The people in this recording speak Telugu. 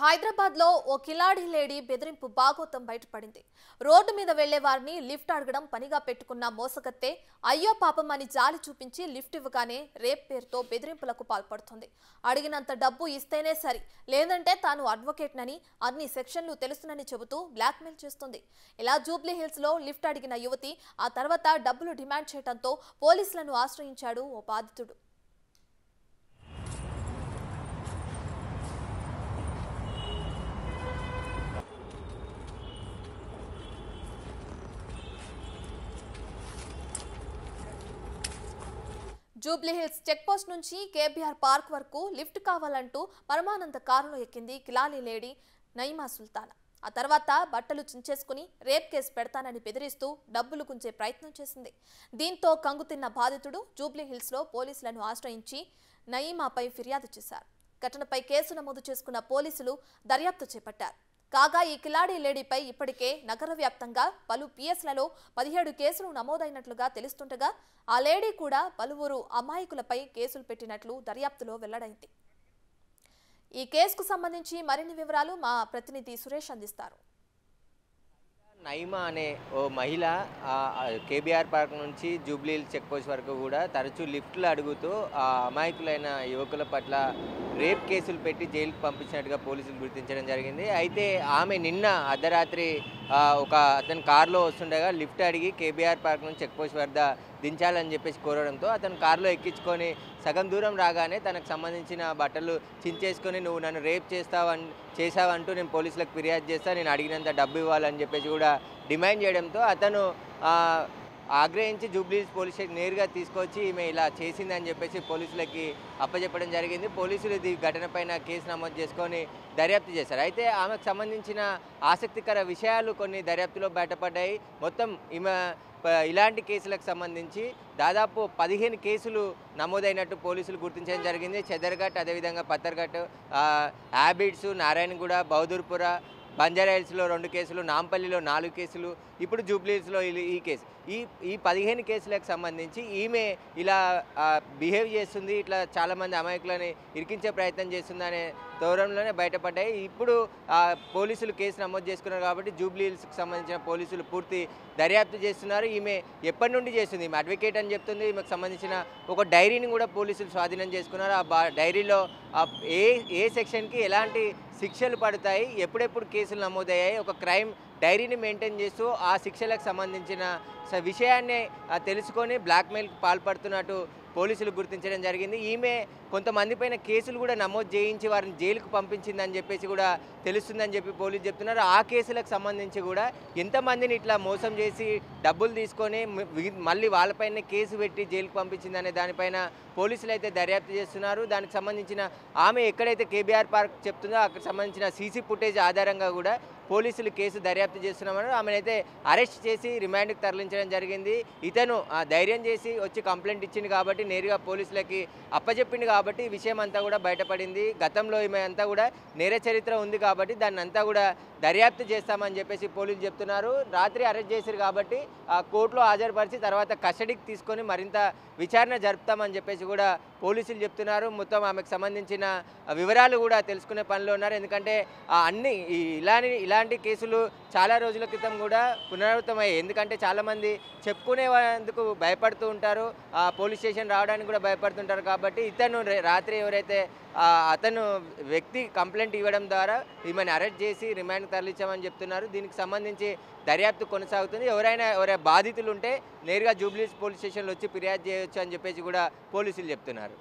హైదరాబాద్ లో ఓ కిలాడి లేడీ బెదిరింపు బాగోతం బయటపడింది. రోడ్డు మీద వెళ్లే వారిని లిఫ్ట్ అడగడం పనిగా పెట్టుకున్న మోసగత్తే అయ్యో పాపం అని జాలి చూపించి లిఫ్ట్ ఇవ్వగానే రేప్ పేరుతో బెదిరింపులకు పాల్పడుతుంది. అడిగినంత డబ్బు ఇస్తేనే సరి, లేదంటే తాను అడ్వకేట్ నని అన్ని సెక్షన్లు తెలుసునని చెబుతూ బ్లాక్మెయిల్ చేస్తుంది. ఇలా జూబ్లీ హిల్స్ లో లిఫ్ట్ అడిగిన యువతి ఆ తర్వాత డబ్బులు డిమాండ్ చేయడంతో పోలీసులను ఆశ్రయించాడు ఓ బాధితుడు. జూబ్లీ హిల్స్ చెక్ పోస్ట్ నుంచి కేబీఆర్ పార్క్ వరకు లిఫ్ట్ కావాలంటూ పరమానంద కారులో ఎక్కింది కిలాలి లేడీ నయీమా సుల్తానా. ఆ తర్వాత బట్టలు చించేసుకుని రేప్ కేసు పెడతానని బెదిరిస్తూ డబ్బులు గుంజే ప్రయత్నం చేసింది. దీంతో కంగుతిన్న బాధితుడు జూబ్లీ హిల్స్ లో పోలీసులను ఆశ్రయించి నయీమాపై ఫిర్యాదు చేశారు. ఘటనపై కేసు నమోదు చేసుకున్న పోలీసులు దర్యాప్తు చేపట్టారు. కాగా ఈ కిలాడి లేడీపై ఇప్పటికే నగర వ్యాప్తంగా పలు పిఎస్లలో 17 కేసులు నమోదైనట్లుగా తెలుస్తుండగా ఆ లేడీ కూడా పలువురు అమాయకులపై కేసులు పెట్టినట్లు దర్యాప్తులో వెల్లడైంది. ఈ కేసుకు సంబంధించి మరిన్ని వివరాలు మా ప్రతినిధి సురేష్ అందిస్తారు. నయీమా అనే ఓ మహిళ కేబీఆర్ పార్క్ నుంచి జూబ్లీ హిల్స్ చెక్ పోస్ట్ వరకు కూడా తరచూ లిఫ్ట్లు అడుగుతూ ఆ అమాయకులైన యువకుల పట్ల రేప్ కేసులు పెట్టి జైలుకు పంపించినట్టుగా పోలీసులు గుర్తించడం జరిగింది. అయితే ఆమె నిన్న అర్ధరాత్రి అతను కారులో వస్తుండగా లిఫ్ట్ అడిగి కేబీఆర్ పార్క్ నుంచి చెక్ పోస్ట్ వద్ద దించాలని చెప్పేసి కోరడంతో అతను కారులో ఎక్కించుకొని సగం దూరం రాగానే తనకు సంబంధించిన బట్టలు చించేసుకొని నువ్వు నన్ను రేప్ చేసావంటూ నేను పోలీసులకు ఫిర్యాదు చేస్తా, నేను అడిగినంత డబ్బు ఇవ్వాలని చెప్పేసి కూడా డిమాండ్ చేయడంతో అతను ఆగ్రహించి జూబ్లీ హిల్స్ పోలీస్ స్టేషన్ నేరుగా తీసుకొచ్చి ఈమె ఇలా చేసిందని చెప్పేసి పోలీసులకి అప్పచెప్పడం జరిగింది. పోలీసులు ఈ ఘటనపైన కేసు నమోదు చేసుకొని దర్యాప్తు చేశారు. అయితే ఆమెకు సంబంధించిన ఆసక్తికర విషయాలు కొన్ని దర్యాప్తులో బయటపడ్డాయి. మొత్తం ఈమె ఇలాంటి కేసులకు సంబంధించి దాదాపు 15 కేసులు నమోదైనట్టు పోలీసులు గుర్తించడం జరిగింది. చెదర్ఘట్, అదేవిధంగా పత్తర్ఘట్, హ్యాబిట్స్, నారాయణగూడ, బౌదూర్పుర, బంజారాహిల్స్లో 2 కేసులు, నాంపల్లిలో 4 కేసులు, ఇప్పుడు జూబ్లీ హిల్స్లో ఈ కేసు. ఈ 15 కేసులకు సంబంధించి ఈమె ఇలా బిహేవ్ చేస్తుంది, ఇట్లా చాలామంది అమాయకులని ఇరికించే ప్రయత్నం చేస్తుందనే దూరంలోనే బయటపడ్డాయి. ఇప్పుడు పోలీసులు కేసు నమోదు చేసుకున్నారు కాబట్టి జూబ్లీ హిల్స్కి సంబంధించిన పోలీసులు పూర్తి దర్యాప్తు చేస్తున్నారు. ఈమె ఎప్పటి నుండి చేస్తుంది, ఈమె అడ్వకేట్ అని చెప్తుంది. ఈమెకు సంబంధించిన ఒక డైరీని కూడా పోలీసులు స్వాధీనం చేసుకున్నారు. ఆ డైరీలో ఏ సెక్షన్కి ఎలాంటి శిక్షలు పడతాయి, ఎప్పుడెప్పుడు కేసులు నమోదయ్యాయి, ఒక క్రైమ్ డైరీని మెయింటైన్ చేస్తూ ఆ శిక్షలకు సంబంధించిన విషయాన్ని తెలుసుకొని బ్లాక్మెయిల్కి పాల్పడుతున్నట్టు పోలీసులు గుర్తించడం జరిగింది. ఈమె కొంతమంది పైన కేసులు కూడా నమోదు చేయించి వారిని జైలుకు పంపించిందని చెప్పేసి కూడా తెలుస్తుందని చెప్పి పోలీసు చెప్తున్నారు. ఆ కేసులకు సంబంధించి కూడా ఎంతమందిని ఇట్లా మోసం చేసి డబ్బులు తీసుకొని మళ్ళీ వాళ్ళపైన కేసు పెట్టి జైలుకు పంపించిందనే దానిపైన పోలీసులు అయితే దర్యాప్తు చేస్తున్నారు. దానికి సంబంధించిన ఆమె ఎక్కడైతే కేబీఆర్ పార్క్ చెప్తుందో అక్కడ సంబంధించిన సీసీ ఫుటేజ్ ఆధారంగా కూడా పోలీసులు కేసు దర్యాప్తు చేస్తున్నామని ఆమెనైతే అరెస్ట్ చేసి రిమాండ్కి తరలించడం జరిగింది. ఇతను ధైర్యం చేసి వచ్చి కంప్లైంట్ ఇచ్చింది కాబట్టి నేరుగా పోలీసులకి అప్పచెప్పింది కాబట్టి ఈ విషయం అంతా కూడా బయటపడింది. గతంలో ఈమె అంతా కూడా నేర చరిత్ర ఉంది కాబట్టి దాన్ని అంతా కూడా దర్యాప్తు చేస్తామని చెప్పేసి పోలీసులు చెప్తున్నారు. రాత్రి అరెస్ట్ చేశారు కాబట్టి కోర్టులో హాజరుపరిచి తర్వాత కస్టడీకి తీసుకొని మరింత విచారణ జరుపుతామని చెప్పేసి కూడా పోలీసులు చెప్తున్నారు. మొత్తం ఆమెకు సంబంధించిన వివరాలు కూడా తెలుసుకునే పనిలో ఉన్నారు. ఎందుకంటే అన్ని ఇలాంటి కేసులు చాలా రోజుల క్రితం కూడా పునరావృతమయ్యాయి. ఎందుకంటే చాలామంది చెప్పుకునేందుకు భయపడుతూ ఉంటారు, పోలీస్ స్టేషన్ రావడానికి కూడా భయపడుతుంటారు. కాబట్టి ఇతను రాత్రి ఎవరైతే అతను వ్యక్తి కంప్లైంట్ ఇవ్వడం ద్వారా ఈమెను అరెస్ట్ చేసి రిమాండ్ తరలించామని చెప్తున్నారు. దీనికి సంబంధించి దర్యాప్తు కొనసాగుతుంది. ఎవరైనా బాధితులు ఉంటే నేరుగా జూబ్లీ హిల్స్ పోలీస్ స్టేషన్లో వచ్చి ఫిర్యాదు చేయొచ్చు అని చెప్పేసి కూడా పోలీసులు చెప్తున్నారు.